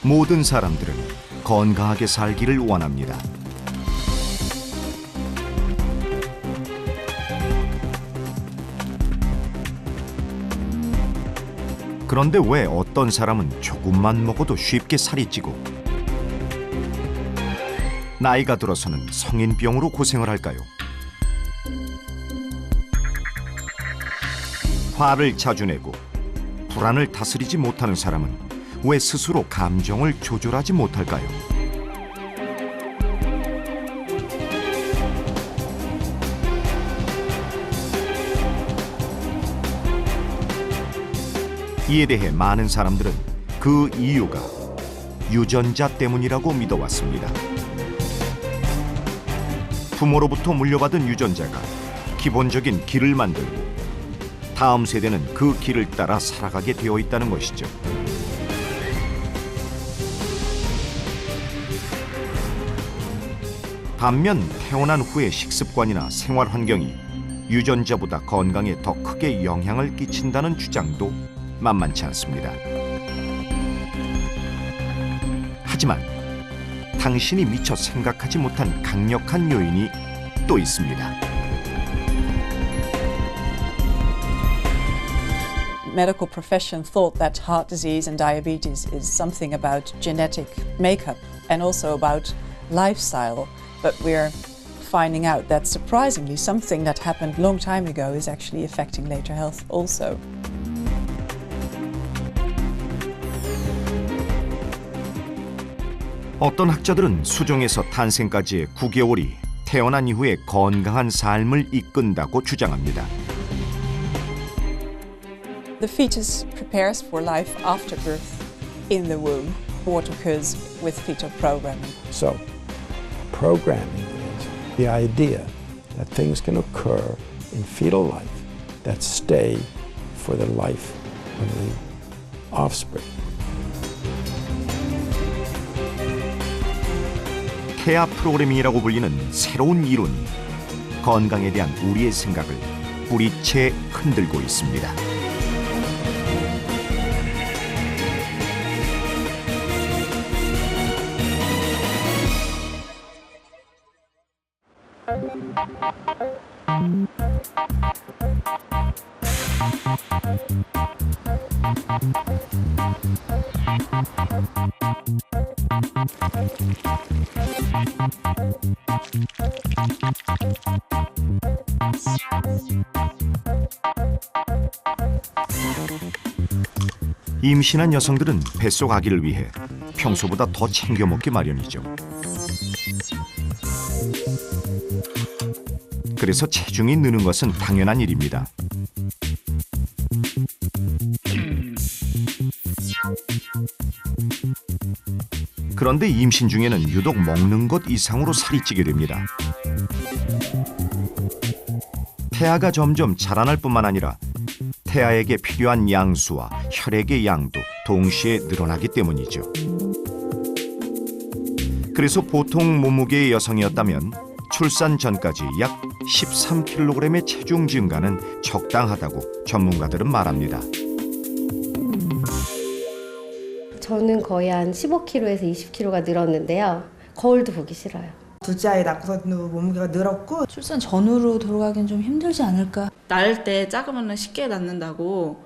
모든 사람들은 건강하게 살기를 원합니다. 그런데 왜 어떤 사람은 조금만 먹어도 쉽게 살이 찌고 나이가 들어서는 성인병으로 고생을 할까요? 화를 자주 내고 불안을 다스리지 못하는 사람은 왜 스스로 감정을 조절하지 못할까요? 이에 대해 많은 사람들은 그 이유가 유전자 때문이라고 믿어왔습니다. 부모로부터 물려받은 유전자가 기본적인 길을 만들고 다음 세대는 그 길을 따라 살아가게 되어 있다는 것이죠. 반면 태어난 후의 식습관이나 생활 환경이 유전자보다 건강에 더 크게 영향을 끼친다는 주장도 만만치 않습니다. 하지만 당신이 미처 생각하지 못한 강력한 요인이 또 있습니다. Medical profession thought that heart disease and diabetes is something about genetic makeup and also about lifestyle, but we're finding out that surprisingly something that happened a long time ago is actually affecting later health also. 어떤 학자들은 수정에서 탄생까지의 9개월이 태어난 이후에 건강한 삶을 이끈다고 주장합니다. The fetus prepares for life after birth in the womb. What occurs with fetal programming. So, programming is the idea that things can occur in fetal life that stay for the life of the offspring. 태아 프로그래밍이라고 불리는 새로운 이론이 건강에 대한 우리의 생각을 뿌리채 흔들고 있습니다. 임신한 여성들은 뱃속 아기를 위해 평소보다 더 챙겨 먹기 마련이죠. 그래서 체중이 느는 것은 당연한 일입니다. 그런데 임신 중에는 유독 먹는 것 이상으로 살이 찌게 됩니다. 태아가 점점 자라날 뿐만 아니라 태아에게 필요한 양수와 혈액의 양도 동시에 늘어나기 때문이죠. 그래서 보통 몸무게의 여성이었다면 출산 전까지 약 13kg의 체중 증가는 적당하다고 전문가들은 말합니다. 저는 거의 한 15kg에서 20kg가 늘었는데요. 거울도 보기 싫어요. 둘째 아이 낳고서도 몸무게가 늘었고 출산 전후로 돌아가긴 좀 힘들지 않을까. 낳을 때 작으면 쉽게 낳는다고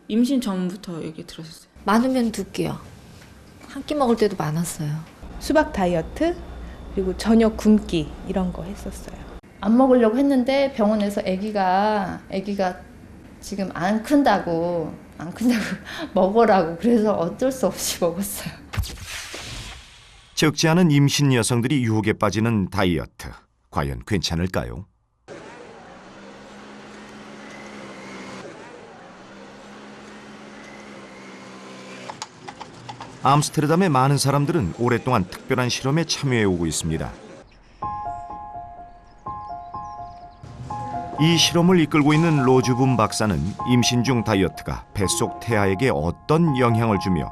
임신 전부터 얘기 들었어요. 많으면 2끼요. 한 끼 먹을 때도 많았어요. 수박 다이어트 그리고 저녁 굶기 이런 거 했었어요. 안 먹으려고 했는데 병원에서 아기가 지금 안 큰다고 먹으라고 그래서 어쩔 수 없이 먹었어요. 적지 않은 임신 여성들이 유혹에 빠지는 다이어트, 과연 괜찮을까요? 암스테르담의 많은 사람들은 오랫동안 특별한 실험에 참여해오고 있습니다. 이 실험을 이끌고 있는 로즈붐 박사는 임신 중 다이어트가 뱃속 태아에게 어떤 영향을 주며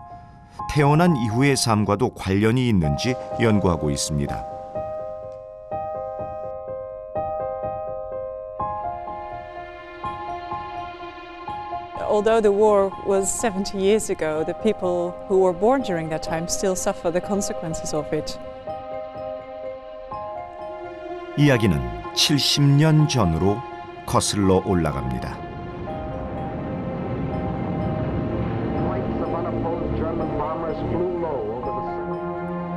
태어난 이후의 삶과도 관련이 있는지 연구하고 있습니다. although the war was 70 years ago, the people who were born during that time still suffer the consequences of it. 이야기는 70년 전으로 거슬러 올라갑니다.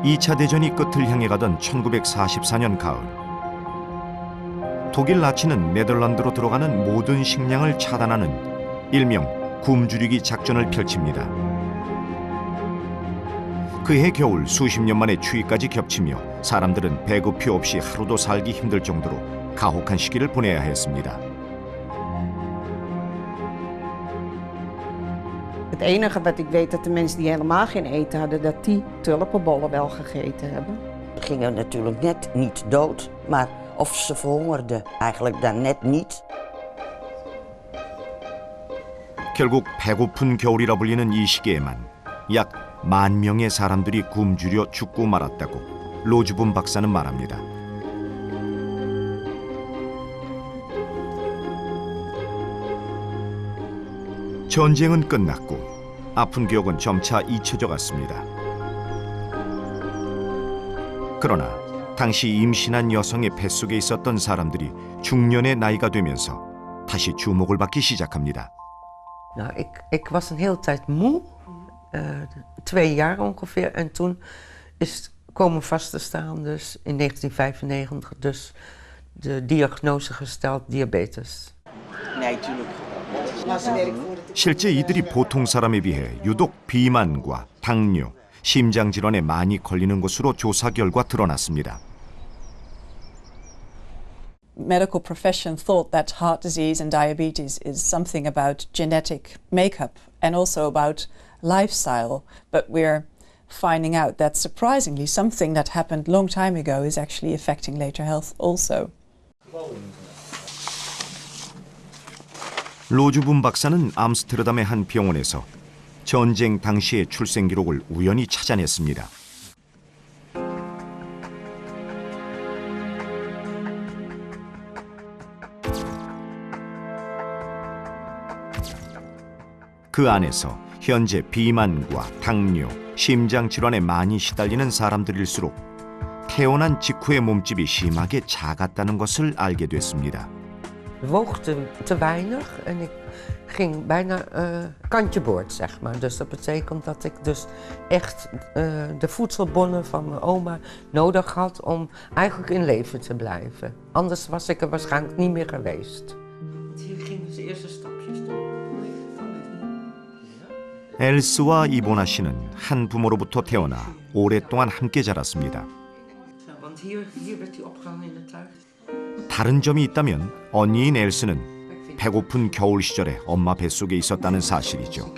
2차 대전이 끝을 향해 가던 1944년 가을, 독일 나치는 네덜란드로 들어가는 모든 식량을 차단하는 일명 굶주리기 작전을 펼칩니다. 그해 겨울 수십 년 만에 추위까지 겹치며 사람들은 배급표 없이 하루도 살기 힘들 정도로 가혹한 시기를 보내야 했습니다. Het enige wat ik weet dat de mensen die helemaal geen eten hadden, dat die tulpenbollen wel gegeten hebben. Ze gingen natuurlijk net niet dood, maar of ze verhongerden eigenlijk dan net niet. 결국 배고픈 겨울이라 불리는 이 시기에만 약 10,000명의 사람들이 굶주려 죽고 말았다고 로즈붐 박사는 말합니다. 전쟁은 끝났고 아픈 기억은 점차 잊혀져 갔습니다. 그러나 당시 임신한 여성의 뱃속에 있었던 사람들이 중년의 나이가 되면서 다시 주목을 받기 시작합니다. Nou, ik was een hele tijd moe, 2 jaar ongeveer. En toen is komen vast te staan, dus in 1995, dus de diagnose gesteld diabetes. Nee, tuurlijk. 실제 이들이 보통 사람에 비해 유독 비만과 당뇨, 심장 질환에 많이 걸리는 것으로 조사 결과 드러났습니다. Medical profession thought that heart disease and diabetes is something about genetic makeup and also about lifestyle, but we're finding out that surprisingly something that happened a long time ago is actually affecting later health also. 로즈붐 박사는 암스테르담의 한 병원에서 전쟁 당시의 출생 기록을 우연히 찾아냈습니다. 그 안에서 현재 비만과 당뇨, 심장 질환에 많이 시달리는 사람들일수록 태어난 직후의 몸집이 심하게 작았다는 것을 알게 됐습니다. Ik woog te weinig en ik ging bijna kantje boord, zeg maar. Dus dat betekent dat ik dus echt de voedselbonnen van mijn oma nodig had om eigenlijk in leven te blijven. Anders was ik er waarschijnlijk niet meer geweest. Hier gingen ze eerste stapjes doen. 엘스와 이보나 씨는 한 부모로부터 태어나 오랫동안 함께 자랐습니다. Want hier werd hij opgehangen in de tuin. 다른 점이 있다면 언니인 엘스는 배고픈 겨울 시절에 엄마 뱃속에 있었다는 사실이죠.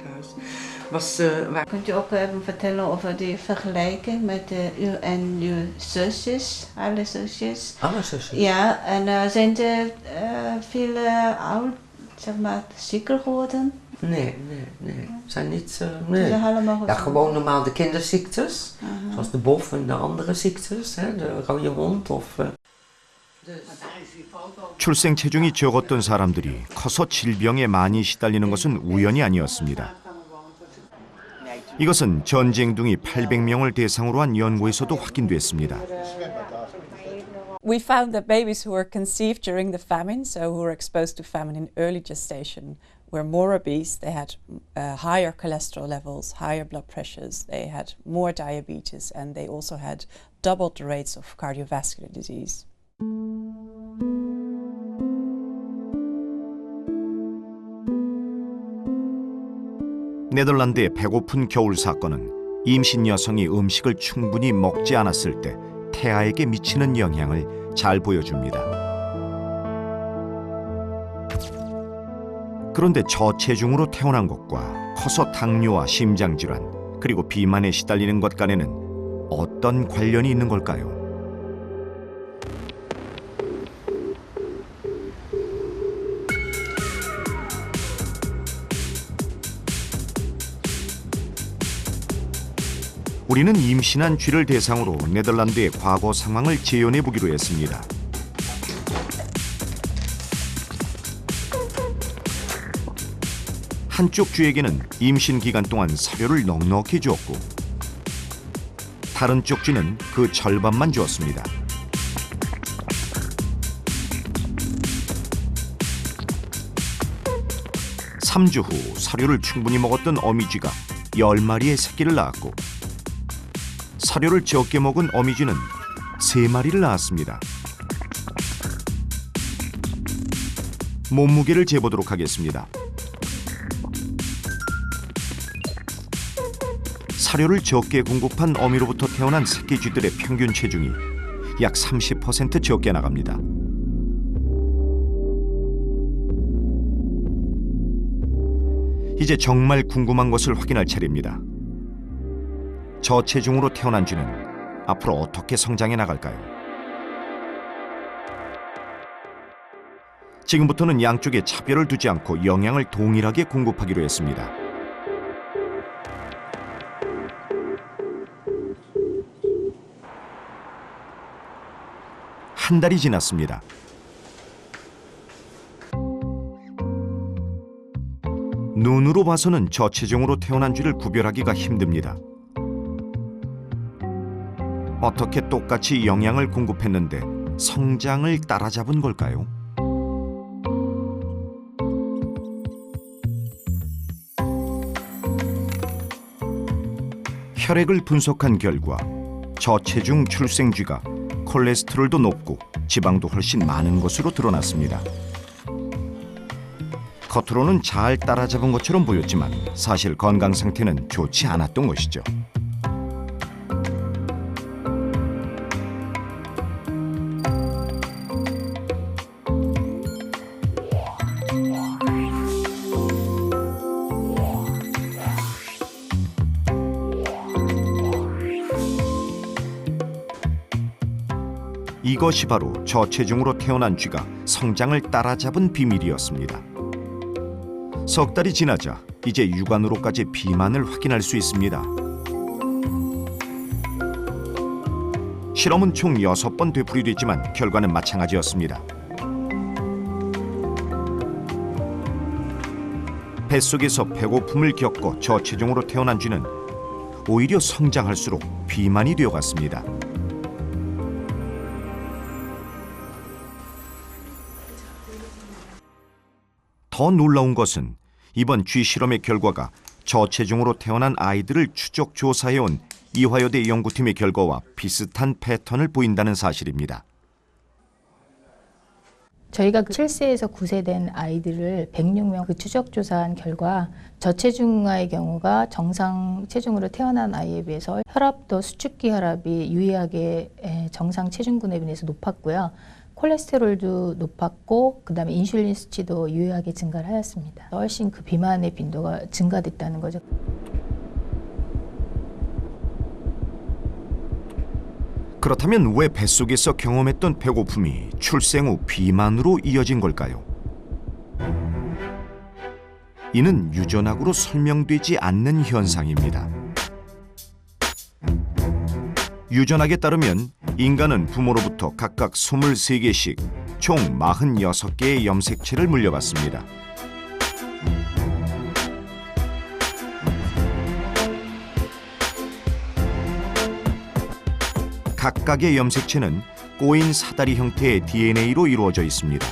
Kunt u ook even vertellen over die vergelijking met u en uw zusjes, alle zusjes? Alle zusjes? Ja, en zijn er veel oud, zeg maar, zieker geworden? Nee. Zijn niet. Nee. Ja, gewoon normaal de kinderziektes, zoals de bof en de andere ziektes, hè, de rode hond of. 출생 체중이 적었던 사람들이 커서 질병에 많이 시달리는 것은 우연이 아니었습니다. 이것은 전쟁둥이 800명을 대상으로 한 연구에서도 확인됐습니다. We found that babies who were conceived during the famine, so who were exposed to famine in early gestation, were more obese. They had higher cholesterol levels, higher blood pressures, they had more diabetes, and they also had doubled the rates of cardiovascular disease. 네덜란드의 배고픈 겨울 사건은 임신 여성이 음식을 충분히 먹지 않았을 때 태아에게 미치는 영향을 잘 보여줍니다. 그런데 저체중으로 태어난 것과 커서 당뇨와 심장질환 그리고 비만에 시달리는 것 간에는 어떤 관련이 있는 걸까요? 우리는 임신한 쥐를 대상으로 네덜란드의 과거 상황을 재현해 보기로 했습니다. 한쪽 쥐에게는 임신 기간 동안 사료를 넉넉히 주었고 다른 쪽 쥐는 그 절반만 주었습니다. 3주 후 사료를 충분히 먹었던 어미쥐가 10마리의 새끼를 낳았고 사료를 적게 먹은 어미쥐는 3마리를 낳았습니다. 몸무게를 재보도록 하겠습니다. 사료를 적게 공급한 어미로부터 태어난 새끼 쥐들의 평균 체중이 약 30% 적게 나갑니다. 이제 정말 궁금한 것을 확인할 차례입니다. 저체중으로 태어난 쥐는 앞으로 어떻게 성장해 나갈까요? 지금부터는 양쪽에 차별을 두지 않고 영양을 동일하게 공급하기로 했습니다. 한 달이 지났습니다. 눈으로 봐서는 저체중으로 태어난 쥐를 구별하기가 힘듭니다. 어떻게 똑같이 영양을 공급했는데 성장을 따라잡은 걸까요? 혈액을 분석한 결과 저체중 출생쥐가 콜레스테롤도 높고 지방도 훨씬 많은 것으로 드러났습니다. 겉으로는 잘 따라잡은 것처럼 보였지만 사실 건강 상태는 좋지 않았던 것이죠. 이것이 바로 저체중으로 태어난 쥐가 성장을 따라잡은 비밀이었습니다. 석 달이 지나자 이제 육안으로까지 비만을 확인할 수 있습니다. 실험은 총 6번 되풀이됐지만 결과는 마찬가지였습니다. 뱃속에서 배고픔을 겪고 저체중으로 태어난 쥐는 오히려 성장할수록 비만이 되어갔습니다. 더 놀라운 것은 이번 쥐 실험의 결과가 저체중으로 태어난 아이들을 추적 조사해온 이화여대 연구팀의 결과와 비슷한 패턴을 보인다는 사실입니다. 저희가 7세에서 9세 된 아이들을 106명 추적 조사한 결과 저체중아의 경우가 정상 체중으로 태어난 아이에 비해서 혈압도 수축기 혈압이 유의하게 정상 체중군에 비해서 높았고요. 콜레스테롤도 높았고 그다음에 인슐린 수치도 유의하게 증가를 하였습니다. 훨씬 그 비만의 빈도가 증가됐다는 거죠. 그렇다면 왜 뱃속에서 경험했던 배고픔이 출생 후 비만으로 이어진 걸까요? 이는 유전학으로 설명되지 않는 현상입니다. 유전학에 따르면 인간은 부모로부터 각각 23개씩 총 46개의 염색체를 물려받습니다. 각각의 염색체는 꼬인 사다리 형태의 DNA로 이루어져 있습니다.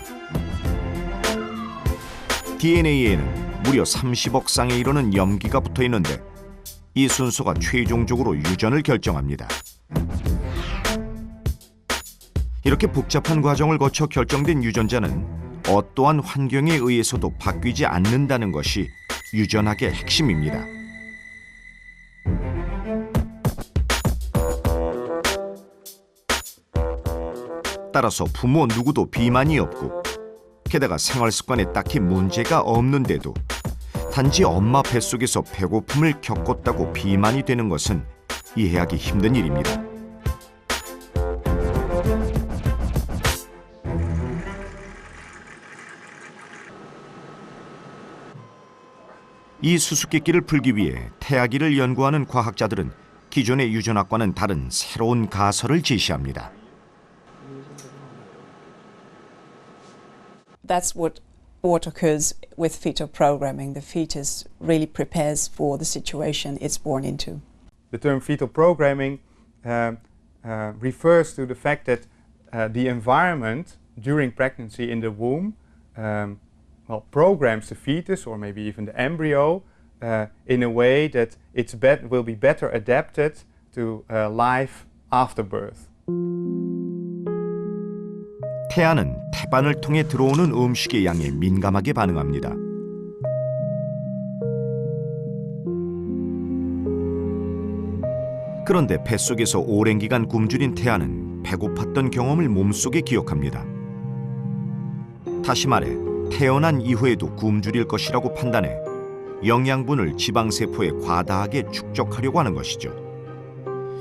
DNA에는 무려 30억 쌍에 이르는 염기가 붙어 있는데 이 순서가 최종적으로 유전을 결정합니다. 이렇게 복잡한 과정을 거쳐 결정된 유전자는 어떠한 환경에 의해서도 바뀌지 않는다는 것이 유전학의 핵심입니다. 따라서 부모 누구도 비만이 없고 게다가 생활 습관에 딱히 문제가 없는데도 단지 엄마 뱃속에서 배고픔을 겪었다고 비만이 되는 것은 이해하기 힘든 일입니다. 이 수수께끼를 풀기 위해 태아기를 연구하는 과학자들은 기존의 유전학과는 다른 새로운 가설을 제시합니다. That's what what occurs with fetal programming. The fetus really prepares for the situation it's born into. The term fetal programming refers to the fact that the environment during pregnancy in the womb programs the fetus or maybe even the embryo in a way that will be better adapted to life after birth. 태아는 태반을 통해 들어오는 음식의 양에 민감하게 반응합니다. 그런데 뱃속에서 오랜 기간 굶주린 태아는 배고팠던 경험을 몸속에 기억합니다. 다시 말해 태어난 이후에도 굶주릴 것이라고 판단해 영양분을 지방세포에 과다하게 축적하려고 하는 것이죠.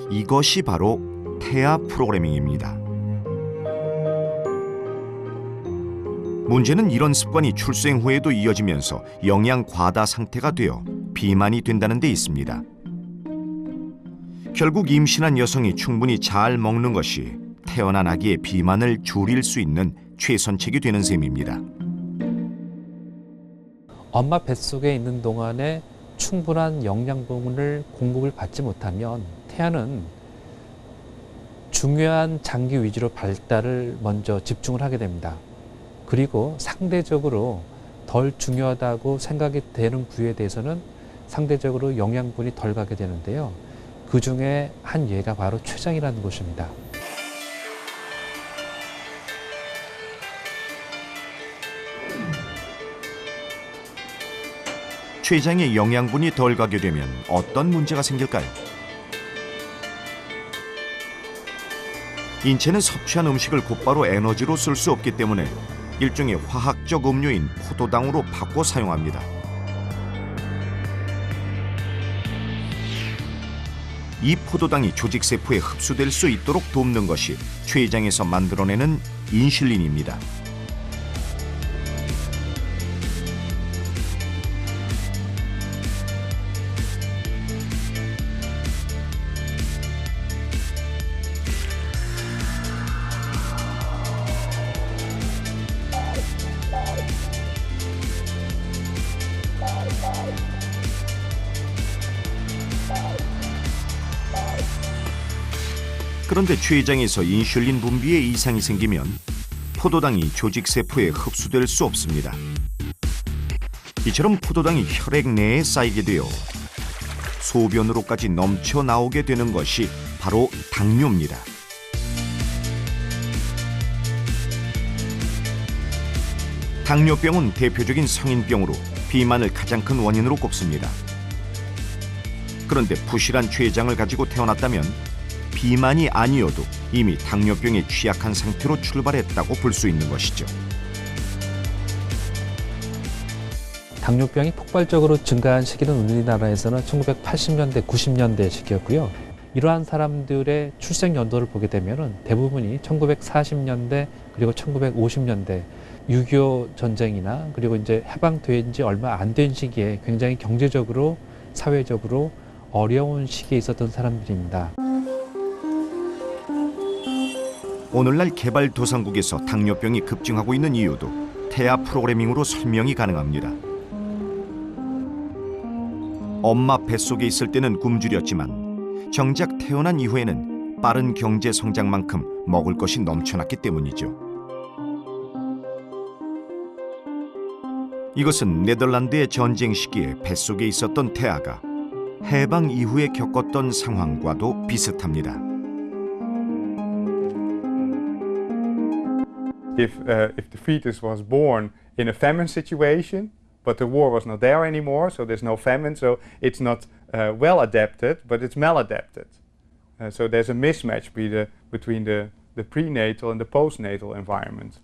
이것이 바로 태아 프로그래밍입니다. 문제는 이런 습관이 출생 후에도 이어지면서 영양 과다 상태가 되어 비만이 된다는 데 있습니다. 결국 임신한 여성이 충분히 잘 먹는 것이 태어난 아기의 비만을 줄일 수 있는 최선책이 되는 셈입니다. 엄마 뱃속에 있는 동안에 충분한 영양분을 공급을 받지 못하면 태아는 중요한 장기 위주로 발달을 먼저 집중을 하게 됩니다. 그리고 상대적으로 덜 중요하다고 생각이 되는 부위에 대해서는 상대적으로 영양분이 덜 가게 되는데요. 그 중에 한 예가 바로 췌장이라는 것입니다. 췌장에 영양분이 덜 가게 되면 어떤 문제가 생길까요? 인체는 섭취한 음식을 곧바로 에너지로 쓸 수 없기 때문에 일종의 화학적 음료인 포도당으로 바꿔 사용합니다. 이 포도당이 조직세포에 흡수될 수 있도록 돕는 것이 췌장에서 만들어내는 인슐린입니다. 그런데 췌장에서 인슐린 분비에 이상이 생기면 포도당이 조직세포에 흡수될 수 없습니다. 이처럼 포도당이 혈액 내에 쌓이게 되어 소변으로까지 넘쳐 나오게 되는 것이 바로 당뇨입니다. 당뇨병은 대표적인 성인병으로 비만을 가장 큰 원인으로 꼽습니다. 그런데 부실한 췌장을 가지고 태어났다면 비만이 아니어도 이미 당뇨병에 취약한 상태로 출발했다고 볼 수 있는 것이죠. 당뇨병이 폭발적으로 증가한 시기는 우리나라에서는 1980년대, 90년대 시기였고요. 이러한 사람들의 출생 연도를 보게 되면 대부분이 1940년대 그리고 1950년대 6.25 전쟁이나 그리고 이제 해방된 지 얼마 안 된 시기에 굉장히 경제적으로, 사회적으로 어려운 시기에 있었던 사람들입니다. 오늘날 개발도상국에서 당뇨병이 급증하고 있는 이유도 태아 프로그래밍으로 설명이 가능합니다. 엄마 뱃속에 있을 때는 굶주렸지만 정작 태어난 이후에는 빠른 경제 성장만큼 먹을 것이 넘쳐났기 때문이죠. 이것은 네덜란드의 전쟁 시기에 뱃속에 있었던 태아가 해방 이후에 겪었던 상황과도 비슷합니다. If the fetus was born in a famine situation, but the war was not there anymore, so there's no famine, so it's not well adapted, but it's maladapted. So there's a mismatch between the prenatal and the postnatal environment.